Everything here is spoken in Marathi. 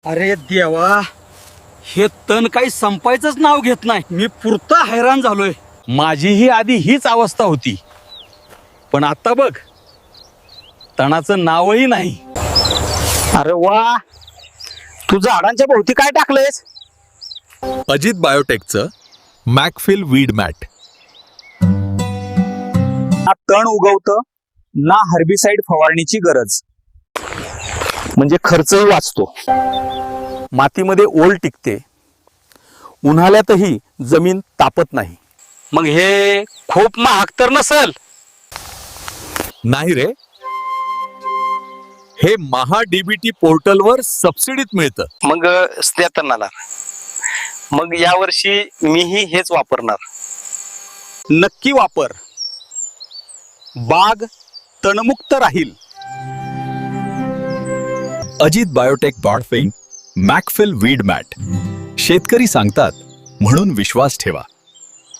अरे देवा, हे तण काही संपायचंच नाव घेत नाही. मी पुरता हैराण झालोय. माझीही आधी हीच अवस्था होती, पण आता बघ तणाचं नावही नाही. अरे वा, तू झाडांच्या भोवती काय टाकलंयस? अजित बायोटेकचं मॅकफिल वीड मॅट. ना तण उगवतं ना हर्बिसाइड फवारणीची गरज, म्हणजे खर्चही वाचतो. मातीमध्ये ओल टिकते, उन्हाळ्यातही जमीन तापत नाही. मग हे खूप महाग तर नसल? नाही रे, हे महा डीबीटी पोर्टलवर सबसिडीत मिळतं. मग स्नेतनाला मग यावर्षी मीही हेच वापरणार. नक्की वापर, बाग तणमुक्त राहील. अजित बायोटेक बॉडफिंग मॅकफिल वीड मॅट. शेतकरी सांगतात म्हणून विश्वास ठेवा.